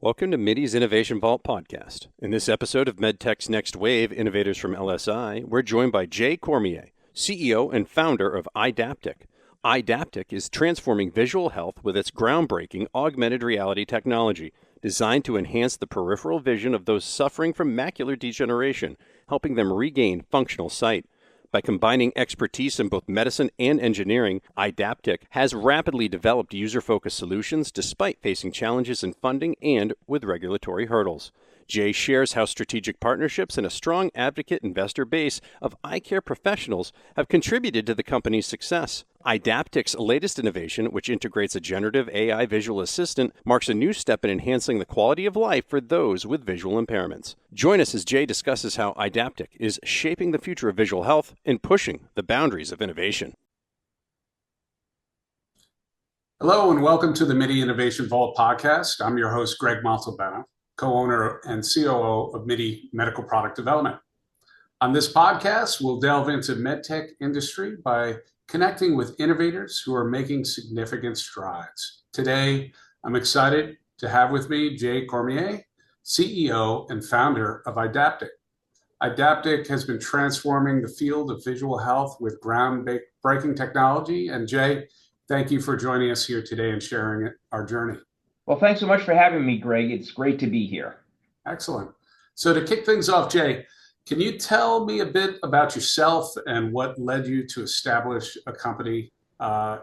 Welcome to MIDI's Innovation Vault podcast. In this episode of Medtech's Next Wave, Innovators from LSI, we're joined by Jay Cormier, CEO and founder of Eyedaptic. Eyedaptic is transforming visual health with its groundbreaking augmented reality technology, designed to enhance the peripheral vision of those suffering from macular degeneration, helping them regain functional sight. By combining expertise in both medicine and engineering, Eyedaptic has rapidly developed user-focused solutions despite facing challenges in funding and with regulatory hurdles. Jay shares how strategic partnerships and a strong advocate investor base of eye care professionals have contributed to the company's success. Eyedaptic's latest innovation, which integrates a generative AI visual assistant, marks a new step in enhancing the quality of life for those with visual impairments. Join us as Jay discusses how Eyedaptic is shaping the future of visual health and pushing the boundaries of innovation. Hello and welcome to the MIDI Innovation Vault podcast. I'm your host, Greg Montalbano, co-owner and COO of MIDI Medical Product Development. On this podcast, we'll delve into medtech industry by connecting with innovators who are making significant strides. Today, I'm excited to have with me Jay Cormier, CEO and founder of Eyedaptic. Eyedaptic has been transforming the field of visual health with groundbreaking technology. And Jay, thank you for joining us here today and sharing our journey. Well, thanks so much for having me, Greg. It's great to be here. Excellent. So to kick things off, Jay, can you tell me a bit about yourself and what led you to establish a company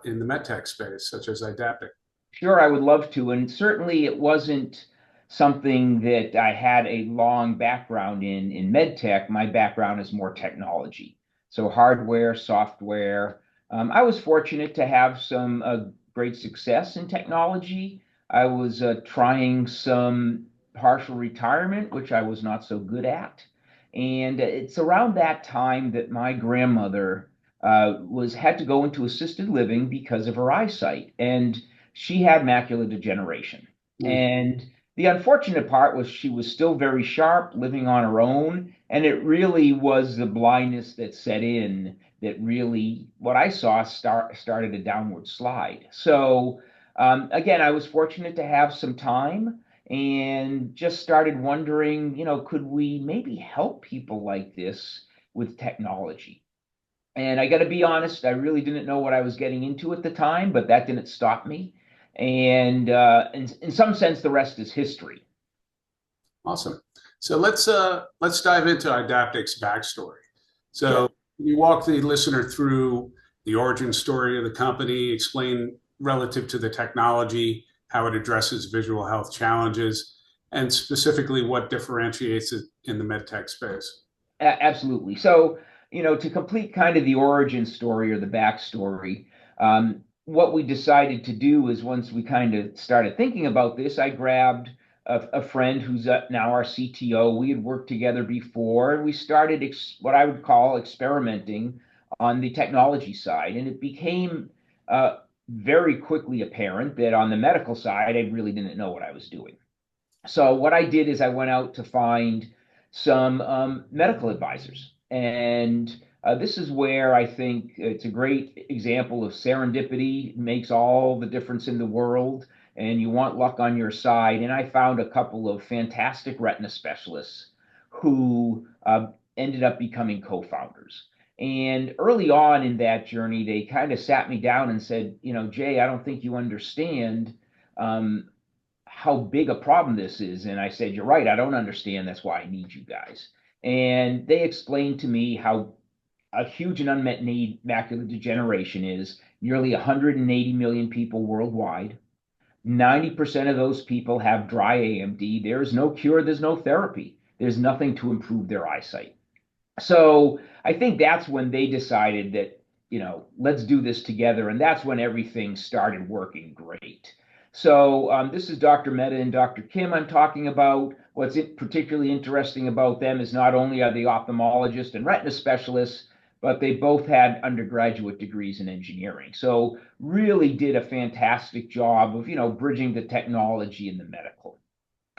in the medtech space, such as Eyedaptic? Sure, I would love to. And certainly it wasn't something that I had a long background in medtech. My background is more technology. So hardware, software. I was fortunate to have some great success in technology. I was trying some partial retirement, which I was not so good at. And it's around that time that my grandmother had to go into assisted living because of her eyesight. And she had macular degeneration. And the unfortunate part was she was still very sharp, living on her own. And it really was the blindness that set in that really, what I saw, started a downward slide. So again, I was fortunate to have some time and just started wondering, could we maybe help people like this with technology? And I got to be honest, I really didn't know what I was getting into at the time, but that didn't stop me. And in some sense, the rest is history. Awesome. So let's dive into Eyedaptic's backstory. So Sure. You walk the listener through the origin story of the company, explain relative to the technology, how it addresses visual health challenges, and specifically what differentiates it in the medtech space. Absolutely. So, to complete kind of the origin story or the backstory, what we decided to do is once we kind of started thinking about this, I grabbed a friend who's now our CTO. We had worked together before, and we started what I would call experimenting on the technology side. And it became very quickly apparent that on the medical side, I really didn't know what I was doing. So what I did is I went out to find some medical advisors. And this is where I think it's a great example of serendipity. It makes all the difference in the world, and you want luck on your side. And I found a couple of fantastic retina specialists who ended up becoming co-founders. And early on in that journey, they kind of sat me down and said, Jay, I don't think you understand how big a problem this is. And I said, you're right, I don't understand. That's why I need you guys. And they explained to me how a huge and unmet need macular degeneration is. Nearly 180 million people worldwide. 90% of those people have dry AMD. There is no cure, there's no therapy. There's nothing to improve their eyesight. So I think that's when they decided that, let's do this together. And that's when everything started working great. So this is Dr. Mehta and Dr. Kim I'm talking about. What's particularly interesting about them is not only are they ophthalmologists and retina specialists, but they both had undergraduate degrees in engineering. So really did a fantastic job of, bridging the technology and the medical.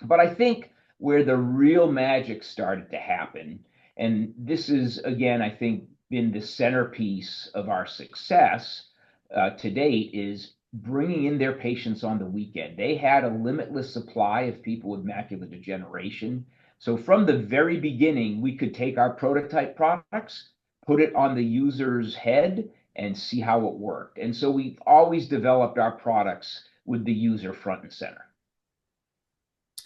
But I think where the real magic started to happen, and this is, again, I think been the centerpiece of our success to date, is bringing in their patients on the weekend. They had a limitless supply of people with macular degeneration. So from the very beginning, we could take our prototype products, put it on the user's head, and see how it worked. And so we've always developed our products with the user front and center.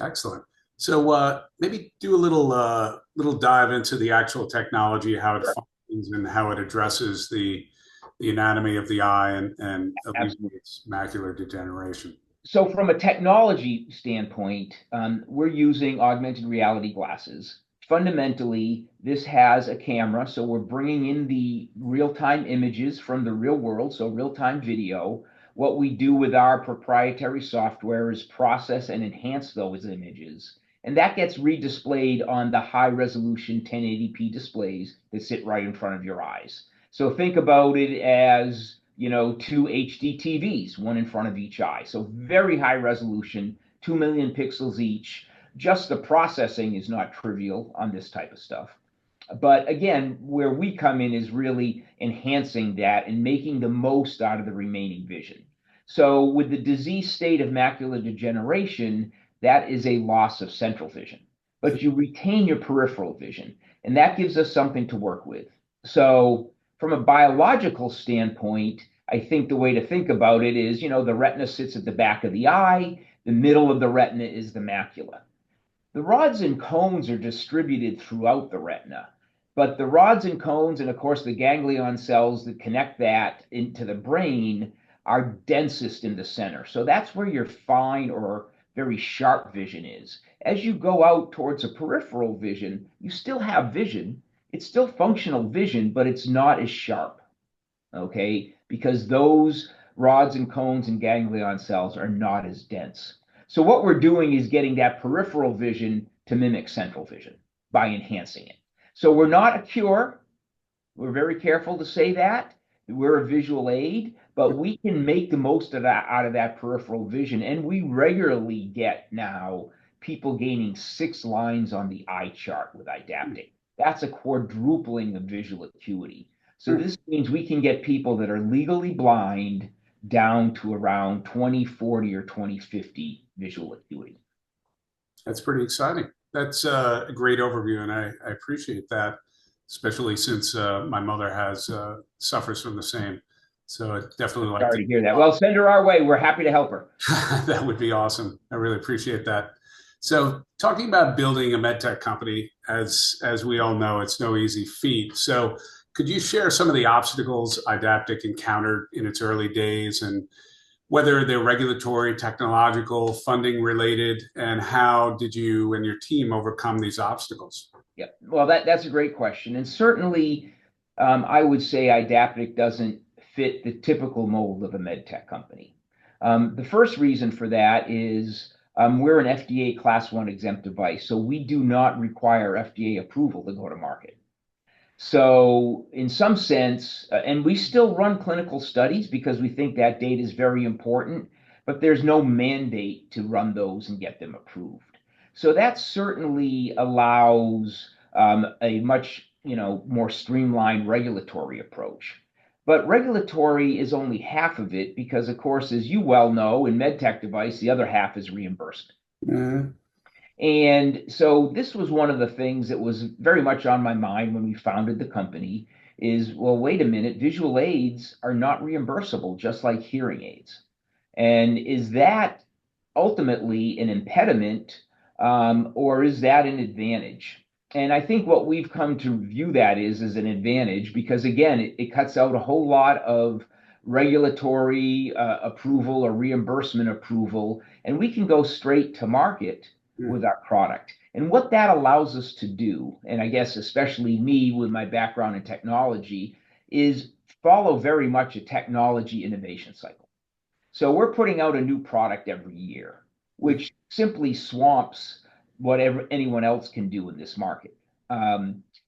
Excellent. So maybe do a little dive into the actual technology, how it functions, and how it addresses the anatomy of the eye and alleviates macular degeneration. So from a technology standpoint, we're using augmented reality glasses. Fundamentally, this has a camera, so we're bringing in the real-time images from the real world, so real-time video. What we do with our proprietary software is process and enhance those images, and that gets redisplayed on the high-resolution 1080p displays that sit right in front of your eyes. So think about it as, you know, two HD TVs, one in front of each eye. So very high resolution, 2 million pixels each. Just the processing is not trivial on this type of stuff. But again, where we come in is really enhancing that and making the most out of the remaining vision. So with the disease state of macular degeneration, that is a loss of central vision, but you retain your peripheral vision, and that gives us something to work with. So from a biological standpoint, I think the way to think about it is, you know, the retina sits at the back of the eye, the middle of the retina is the macula. The rods and cones are distributed throughout the retina, but the rods and cones, and of course the ganglion cells that connect that into the brain, are densest in the center. So that's where your fine or very sharp vision is. As you go out towards a peripheral vision, you still have vision. It's still functional vision, but it's not as sharp, okay? Because those rods and cones and ganglion cells are not as dense. So what we're doing is getting that peripheral vision to mimic central vision by enhancing it. So we're not a cure. We're very careful to say that. We're a visual aid, but we can make the most of that out of that peripheral vision. And we regularly get now people gaining 6 lines on the eye chart with Eyedaptic. That's a quadrupling of visual acuity. So this means we can get people that are legally blind down to around 20/40 or 20/50 visual acuity. That's pretty exciting. That's a great overview, and I appreciate that, especially since my mother suffers from the same. So I definitely like Sorry to hear that. Well, send her our way. We're happy to help her. That would be awesome. I really appreciate that. So talking about building a medtech company, as we all know, it's no easy feat. So could you share some of the obstacles Eyedaptic encountered in its early days, and whether they're regulatory, technological, funding related, and how did you and your team overcome these obstacles? Yeah, well, that's a great question. And certainly, I would say Eyedaptic doesn't fit the typical mold of a medtech company. The first reason for that is we're an FDA Class 1 exempt device, so we do not require FDA approval to go to market. So in some sense, and we still run clinical studies because we think that data is very important, but there's no mandate to run those and get them approved. So that certainly allows a much, more streamlined regulatory approach. But regulatory is only half of it because, of course, as you well know, in medtech device, the other half is reimbursement. Mm-hmm. And so this was one of the things that was very much on my mind when we founded the company is, well, wait a minute, visual aids are not reimbursable, just like hearing aids. And is that ultimately an impediment, or is that an advantage? And I think what we've come to view that is as an advantage because, again, it cuts out a whole lot of regulatory approval or reimbursement approval, and we can go straight to market with our product. And what that allows us to do, and I guess especially me with my background in technology, is follow very much a technology innovation cycle. So we're putting out a new product every year, which simply swamps whatever anyone else can do in this market.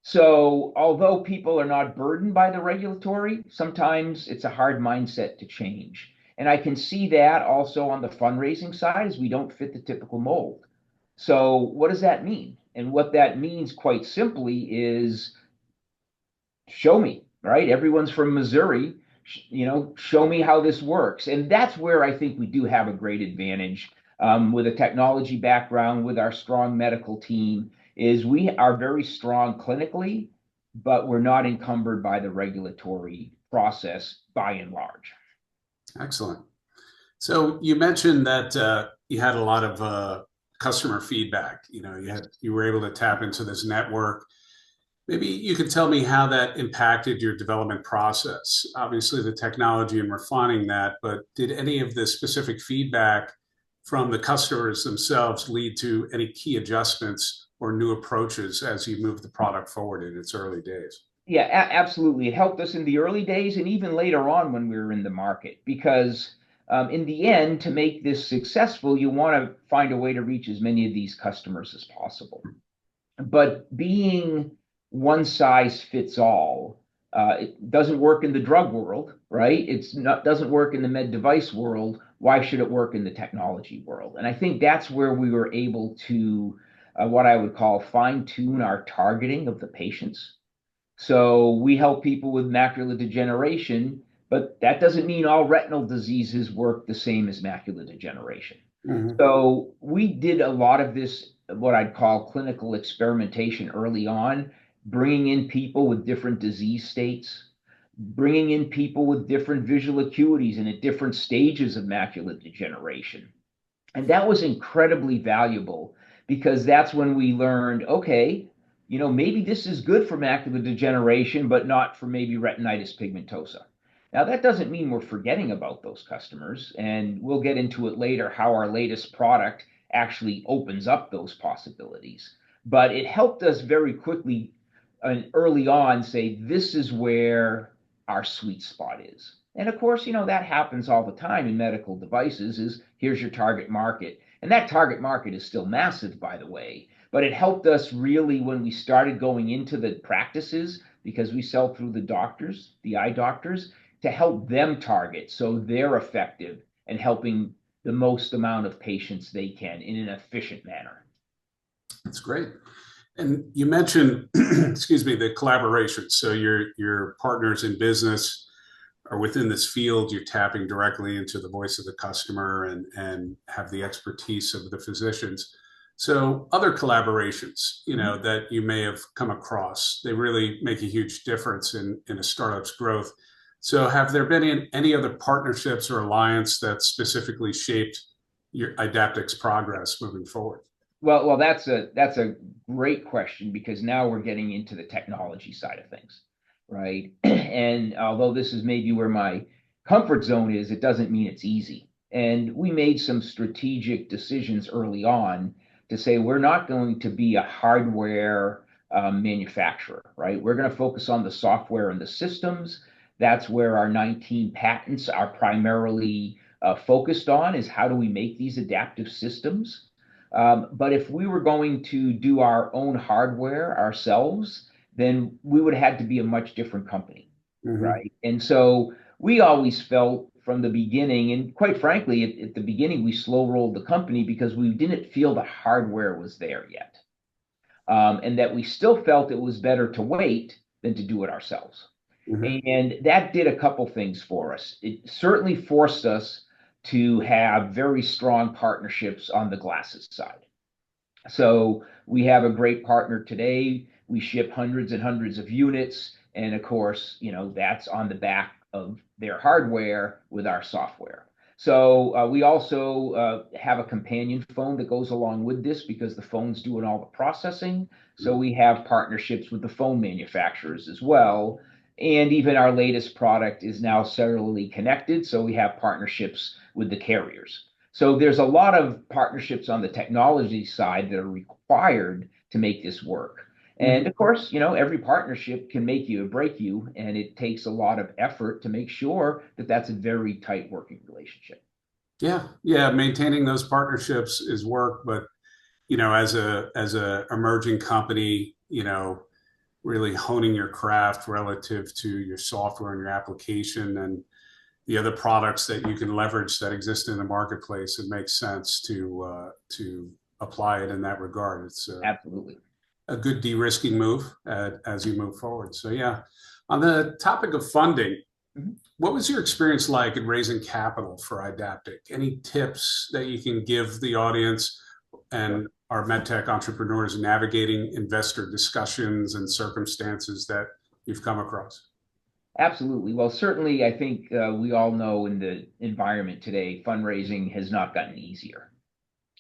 So although people are not burdened by the regulatory, sometimes it's a hard mindset to change. And I can see that also on the fundraising side as we don't fit the typical mold. So what does that mean? And what that means quite simply is show me, right? Everyone's from Missouri. show me how this works. And that's where I think we do have a great advantage with a technology background, with our strong medical team, is we are very strong clinically, but we're not encumbered by the regulatory process by and large. Excellent. So you mentioned that you had a lot of customer feedback. You were able to tap into this network. Maybe you could tell me how that impacted your development process. Obviously, the technology and refining that, but did any of the specific feedback from the customers themselves lead to any key adjustments or new approaches as you move the product forward in its early days? Yeah, absolutely. It helped us in the early days and even later on when we were in the market, because in the end, to make this successful, you want to find a way to reach as many of these customers as possible. But being one size fits all, it doesn't work in the drug world, right? Doesn't work in the med device world. Why should it work in the technology world? And I think that's where we were able to, what I would call, fine tune our targeting of the patients. So we help people with macular degeneration, but that doesn't mean all retinal diseases work the same as macular degeneration. Mm-hmm. So we did a lot of this, what I'd call clinical experimentation early on, bringing in people with different disease states, bringing in people with different visual acuities and at different stages of macular degeneration. And that was incredibly valuable, because that's when we learned, okay, maybe this is good for macular degeneration, but not for maybe retinitis pigmentosa. Now, that doesn't mean we're forgetting about those customers, and we'll get into it later how our latest product actually opens up those possibilities. But it helped us very quickly and early on say, this is where our sweet spot is. And of course, that happens all the time in medical devices, is here's your target market. And that target market is still massive, by the way. But it helped us really when we started going into the practices, because we sell through the doctors, the eye doctors, to help them target so they're effective and helping the most amount of patients they can in an efficient manner. That's great. And you mentioned, excuse me, the collaboration. So your partners in business are within this field. You're tapping directly into the voice of the customer and have the expertise of the physicians. So other collaborations, that you may have come across, they really make a huge difference in a startup's growth. So have there been any other partnerships or alliance that specifically shaped your Eyedaptic's progress moving forward? Well, that's a great question, because now we're getting into the technology side of things, right? And although this is maybe where my comfort zone is, it doesn't mean it's easy. And we made some strategic decisions early on to say we're not going to be a hardware manufacturer, right? We're going to focus on the software and the systems. That's where our 19 patents are primarily focused on, is how do we make these adaptive systems. But if we were going to do our own hardware ourselves, then we would have had to be a much different company, Mm-hmm. right? And so we always felt from the beginning, and quite frankly, at the beginning, we slow rolled the company because we didn't feel the hardware was there yet. And that we still felt it was better to wait than to do it ourselves. Mm-hmm. And that did a couple things for us. It certainly forced us to have very strong partnerships on the glasses side. So we have a great partner today. We ship hundreds and hundreds of units. And of course, that's on the back of their hardware with our software. So we also have a companion phone that goes along with this, because the phone's doing all the processing. So we have partnerships with the phone manufacturers as well. And even our latest product is now cellularly connected. So we have partnerships with the carriers. So there's a lot of partnerships on the technology side that are required to make this work. And of course, every partnership can make you or break you, and it takes a lot of effort to make sure that that's a very tight working relationship. Yeah. Maintaining those partnerships is work, but as a emerging company, really honing your craft relative to your software and your application and the other products that you can leverage that exist in the marketplace, it makes sense to apply it in that regard. It's Absolutely a good de-risking move as you move forward. So yeah, on the topic of funding, Mhm. What was your experience like in raising capital for Eyedaptic? Any tips that you can give the audience Sure. and our MedTech entrepreneurs navigating investor discussions and circumstances that you've come across? Absolutely. Well, certainly, I think we all know in the environment today, fundraising has not gotten easier.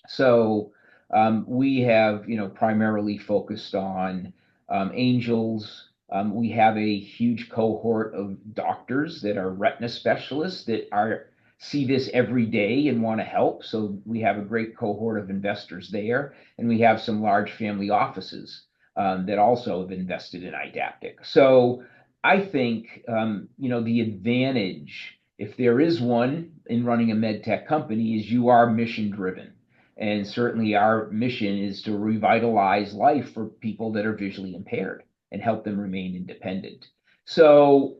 So we have, primarily focused on angels. We have a huge cohort of doctors that are retina specialists that are see this every day and want to help. So we have a great cohort of investors there, and we have some large family offices that also have invested in Idaptic. So I think, the advantage, if there is one in running a med tech company, is you are mission driven. And certainly our mission is to revitalize life for people that are visually impaired and help them remain independent. So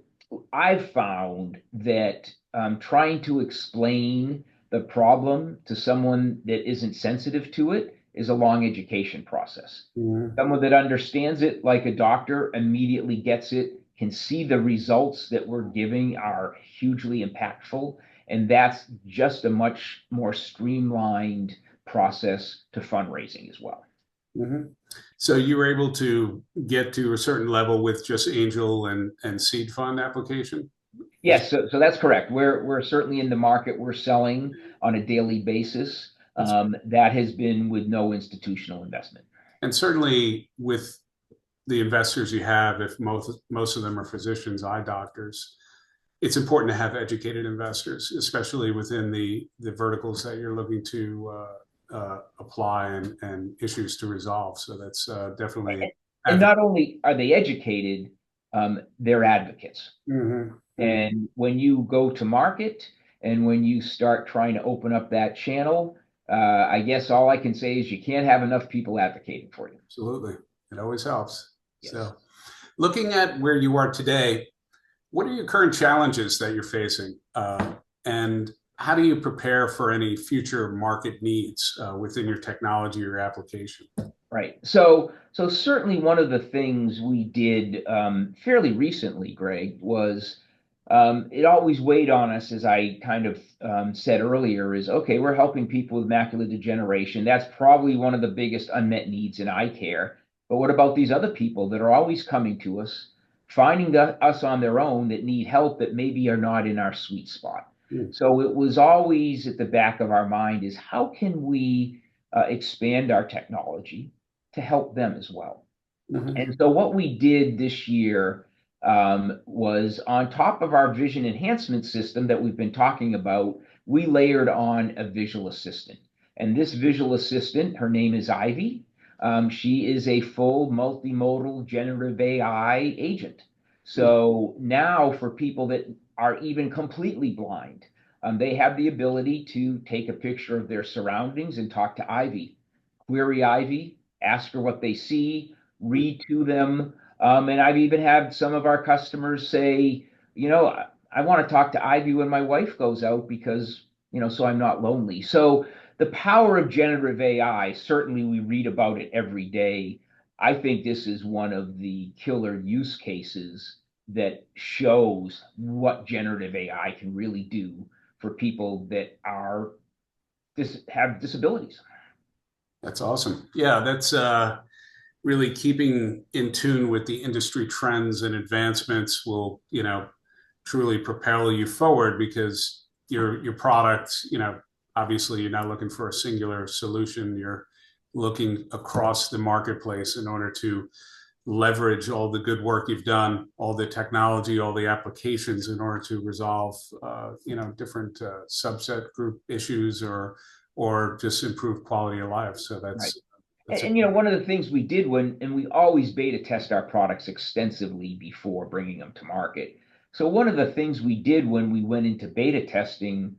I've found that trying to explain the problem to someone that isn't sensitive to it is a long education process. Mhm. Someone that understands it like a doctor immediately gets it, can see the results that we're giving are hugely impactful. And that's just a much more streamlined process to fundraising as well. Mhm. So you were able to get to a certain level with just angel and seed fund application? Yes, so that's correct. We're certainly in the market. We're selling on a daily basis. That's, That has been with no institutional investment. and certainly with the investors you have, if most of them are physicians, eye doctors, it's important to have educated investors, especially within the verticals that you're looking to apply and issues to resolve. So that's definitely And adv- not only are they educated, they're advocates. Mhm, mhm. And when you go to market and when you start trying to open up that channel, I guess all I can say is you can't have enough people advocating for you. Absolutely. It always helps. Yes. So looking at where you are today, what are your current challenges that you're facing? And how do you prepare for any future market needs within your technology or application? Right. So certainly one of the things we did fairly recently, Greg, was it always weighed on us, as I kind of said earlier, is okay, we're helping people with macular degeneration. That's probably one of the biggest unmet needs in eye care. But what about these other people that are always coming to us, finding us on their own that need help that maybe are not in our sweet spot? Mm. So it was always at the back of our mind is how can we expand our technology to help them as well. Mhm. And so what we did this year was on top of our vision enhancement system that we've been talking about, we layered on a visual assistant. And this visual assistant, her name is Ivy. She is a full multimodal generative AI agent. Mm. So now for people that are even completely blind, they have the ability to take a picture of their surroundings and talk to Ivy, query Ivy, ask her what they see, read to them. And I've even had some of our customers say, I want to talk to Ivy when my wife goes out because, so I'm not lonely. So the power of generative AI, certainly we read about it every day. I think this is one of the killer use cases that shows what generative AI can really do for people that have disabilities. That's awesome. Yeah, that's really keeping in tune with the industry trends and advancements will, truly propel you forward because your product, obviously you're not looking for a singular solution. You're looking across the marketplace in order to leverage all the good work you've done, all the technology, all the applications in order to resolve, different subset group issues or just improve quality of life. So Right. that's a One of the things we did and we always beta test our products extensively before bringing them to market. So one of the things we did when we went into beta testing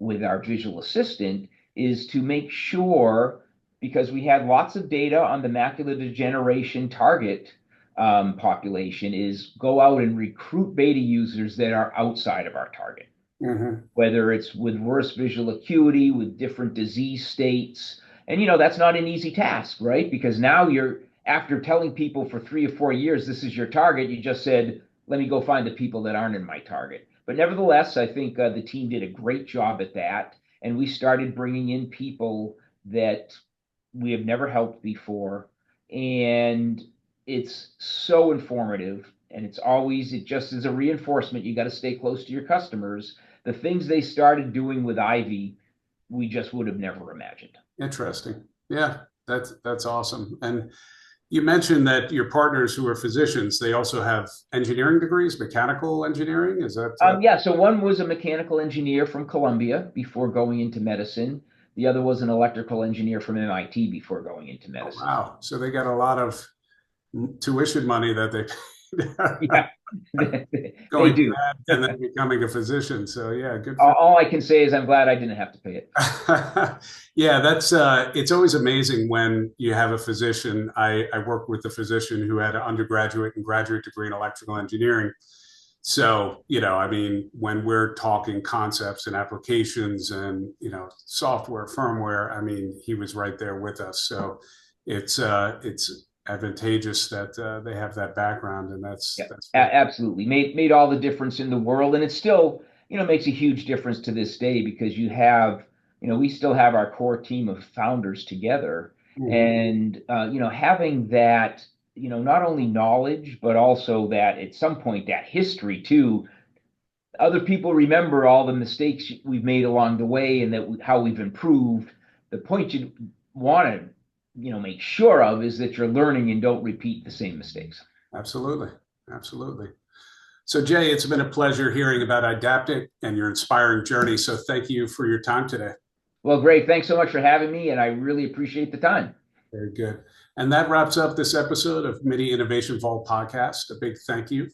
with our visual assistant is to make sure, because we had lots of data on the macular degeneration target population, is go out and recruit beta users that are outside of our target, Mhm. whether it's with worse visual acuity, with different disease states. And, that's not an easy task, right? Because now after telling people for 3 or 4 years, this is your target, you just said, let me go find the people that aren't in my target. But nevertheless, I think the team did a great job at that. And we started bringing in people that we have never helped before. And it's so informative. And it just is a reinforcement. You got to stay close to your customers. The things they started doing with Ivy, we just would have never imagined. Interesting. Yeah, that's awesome. And you mentioned that your partners who are physicians, they also have engineering degrees, mechanical engineering. Is that? Yeah. So one was a mechanical engineer from Columbia before going into medicine. The other was an electrical engineer from MIT before going into medicine. Oh, wow. So they got a lot of tuition money that they Yeah, going they do. to that and then becoming a physician. So yeah, good. All I can say is I'm glad I didn't have to pay it. Yeah, that's it's always amazing when you have a physician. I worked with a physician who had an undergraduate and graduate degree in electrical engineering. So, I mean, when we're talking concepts and applications and, software, firmware, I mean, he was right there with us. So it's advantageous that they have that background, and that's absolutely made all the difference in the world. And it still, makes a huge difference to this day because we still have our core team of founders together. And, having that, not only knowledge, but also that at some point that history too, other people remember all the mistakes we've made along the way and how we've improved. The point you want to, make sure of is that you're learning and don't repeat the same mistakes. Absolutely. Absolutely. So Jay, it's been a pleasure hearing about Eyedaptic and your inspiring journey. So thank you for your time today. Well, great. Thanks so much for having me, and I really appreciate the time. Very good. And that wraps up this episode of MIDI Innovation Vault podcast. A big thank you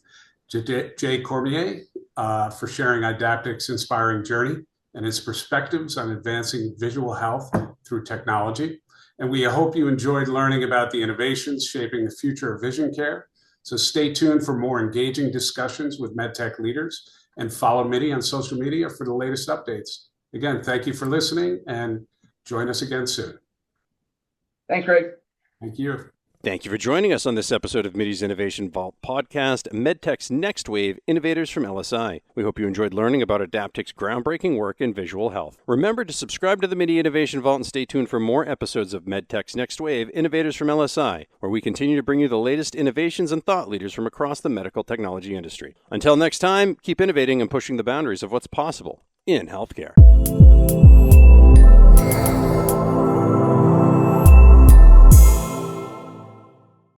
to Jay Cormier for sharing Eyedaptic's inspiring journey and his perspectives on advancing visual health through technology. And we hope you enjoyed learning about the innovations shaping the future of vision care. So stay tuned for more engaging discussions with MedTech leaders and follow MIDI on social media for the latest updates. Again, thank you for listening and join us again soon. Thanks, Greg. Thank you. Thank you for joining us on this episode of MIDI's Innovation Vault podcast, Medtech's Next Wave, Innovators from LSI. We hope you enjoyed learning about Eyedaptic's groundbreaking work in visual health. Remember to subscribe to the MIDI Innovation Vault and stay tuned for more episodes of Medtech's Next Wave, Innovators from LSI, where we continue to bring you the latest innovations and thought leaders from across the medical technology industry. Until next time, keep innovating and pushing the boundaries of what's possible in healthcare.